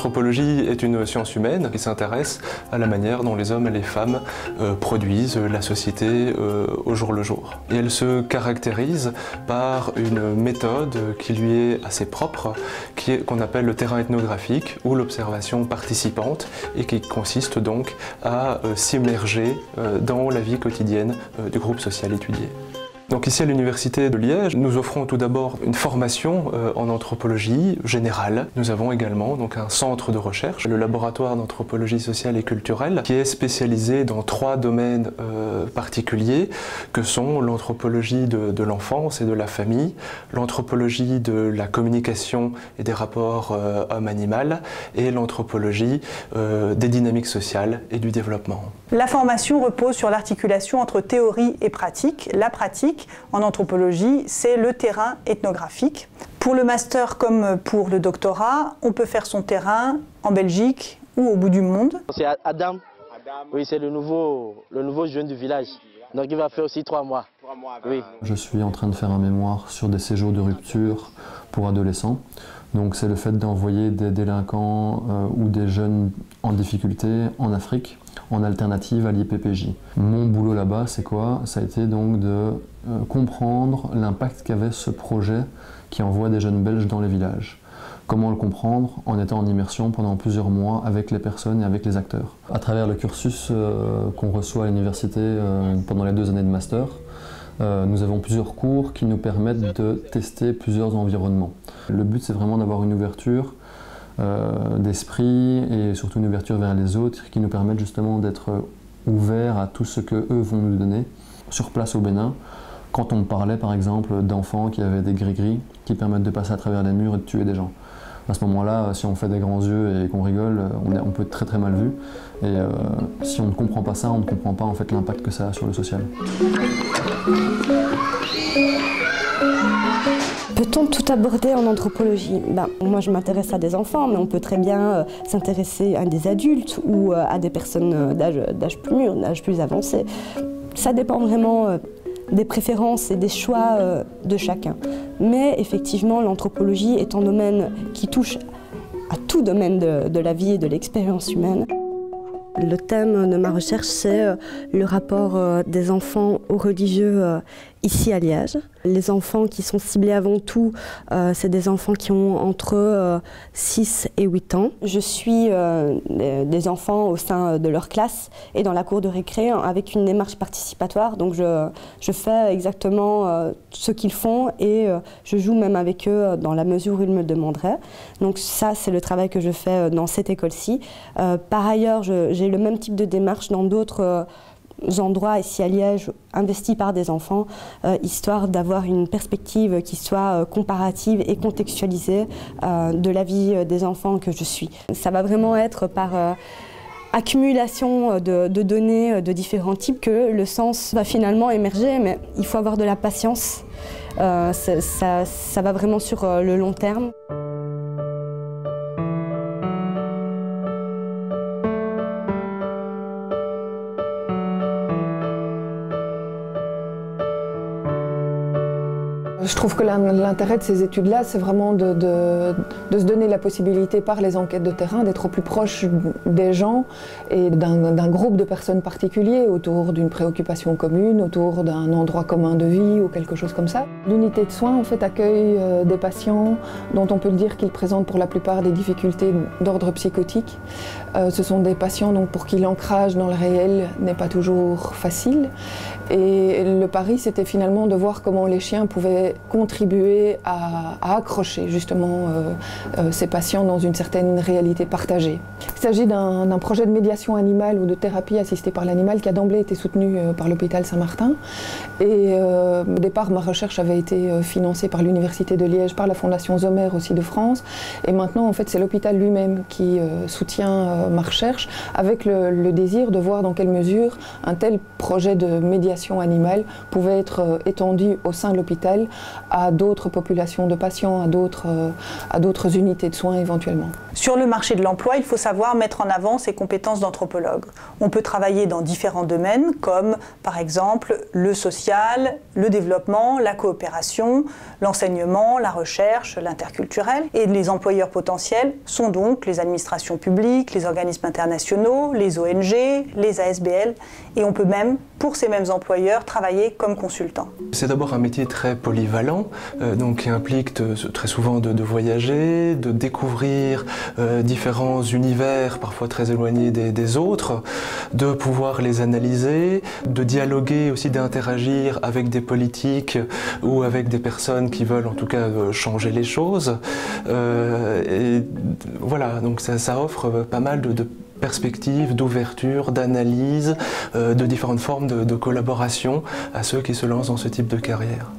L'anthropologie est une science humaine qui s'intéresse à la manière dont les hommes et les femmes produisent la société au jour le jour. Et elle se caractérise par une méthode qui lui est assez propre, qu'on appelle le terrain ethnographique ou l'observation participante, et qui consiste donc à s'immerger dans la vie quotidienne du groupe social étudié. Donc ici à l'Université de Liège, nous offrons tout d'abord une formation en anthropologie générale. Nous avons également donc un centre de recherche, le laboratoire d'anthropologie sociale et culturelle, qui est spécialisé dans 3 domaines particuliers, que sont l'anthropologie de l'enfance et de la famille, l'anthropologie de la communication et des rapports homme-animal, et l'anthropologie des dynamiques sociales et du développement. La formation repose sur l'articulation entre théorie et pratique. La pratique, en anthropologie, c'est le terrain ethnographique. Pour le master comme pour le doctorat, on peut faire son terrain en Belgique ou au bout du monde. C'est Adam, oui, c'est le nouveau jeune du village. Donc il va faire aussi 3 mois. Oui. Je suis en train de faire un mémoire sur des séjours de rupture pour adolescents. Donc c'est le fait d'envoyer des délinquants ou des jeunes en difficulté en Afrique, en alternative à l'IPPJ. Mon boulot là-bas, c'est quoi? Ça a été donc de comprendre l'impact qu'avait ce projet qui envoie des jeunes Belges dans les villages. Comment le comprendre? En étant en immersion pendant plusieurs mois avec les personnes et avec les acteurs. À travers le cursus qu'on reçoit à l'université pendant les 2 années de master, nous avons plusieurs cours qui nous permettent de tester plusieurs environnements. Le but, c'est vraiment d'avoir une ouverture d'esprit et surtout une ouverture vers les autres qui nous permettent justement d'être ouverts à tout ce qu'eux vont nous donner. Sur place au Bénin, quand on me parlait par exemple d'enfants qui avaient des gris-gris qui permettent de passer à travers les murs et de tuer des gens. À ce moment-là, si on fait des grands yeux et qu'on rigole, on peut être très très mal vu. Et si on ne comprend pas ça, on ne comprend pas en fait l'impact que ça a sur le social. Peut-on tout aborder en anthropologie? Moi je m'intéresse à des enfants, mais on peut très bien s'intéresser à des adultes ou à des personnes d'âge plus mûr, d'âge plus avancé. Ça dépend vraiment des préférences et des choix de chacun. Mais effectivement, l'anthropologie est un domaine qui touche à tout domaine de la vie et de l'expérience humaine. Le thème de ma recherche, c'est le rapport des enfants aux religieux ici à Liège. Les enfants qui sont ciblés avant tout, c'est des enfants qui ont entre 6 et 8 ans. Je suis des enfants au sein de leur classe et dans la cour de récré avec une démarche participatoire. Donc je fais exactement ce qu'ils font et je joue même avec eux dans la mesure où ils me le demanderaient. Donc ça, c'est le travail que je fais dans cette école-ci. Par ailleurs, j'ai le même type de démarche dans d'autres endroits ici à Liège investis par des enfants, histoire d'avoir une perspective qui soit comparative et contextualisée de la vie des enfants que je suis. Ça va vraiment être par accumulation de données de différents types que le sens va finalement émerger, mais il faut avoir de la patience. Ça va vraiment sur le long terme. Je trouve que l'intérêt de ces études-là, c'est vraiment de se donner la possibilité par les enquêtes de terrain d'être au plus proche des gens et d'un groupe de personnes particuliers autour d'une préoccupation commune, autour d'un endroit commun de vie ou quelque chose comme ça. L'unité de soins en fait accueille des patients dont on peut dire qu'ils présentent pour la plupart des difficultés d'ordre psychotique. Ce sont des patients donc, pour qui l'ancrage dans le réel n'est pas toujours facile. Et le pari, c'était finalement de voir comment les chiens pouvaient contribuer à accrocher justement ces patients dans une certaine réalité partagée. Il s'agit d'un projet de médiation animale ou de thérapie assistée par l'animal qui a d'emblée été soutenu par l'hôpital Saint-Martin. Et au départ, ma recherche avait été financée par l'Université de Liège, par la Fondation Zomer aussi de France. Et maintenant, en fait, c'est l'hôpital lui-même qui soutient ma recherche avec le désir de voir dans quelle mesure un tel projet de médiation animale pouvait être étendu au sein de l'hôpital à d'autres populations de patients, à d'autres unités de soins éventuellement. Sur le marché de l'emploi, il faut savoir mettre en avant ses compétences d'anthropologue. On peut travailler dans différents domaines comme par exemple le social, le développement, la coopération, l'enseignement, la recherche, l'interculturel. Et les employeurs potentiels sont donc les administrations publiques, les organismes internationaux, les ONG, les ASBL. Et on peut même, pour ces mêmes employeurs, travailler comme consultant. C'est d'abord un métier très polyvalent, donc qui implique très souvent de voyager, de découvrir différents univers parfois très éloignés des autres, de pouvoir les analyser, de dialoguer aussi, d'interagir avec des politiques ou avec des personnes qui veulent en tout cas changer les choses. Et voilà, donc ça offre pas mal de perspectives, d'ouverture, d'analyse, de différentes formes de collaboration à ceux qui se lancent dans ce type de carrière.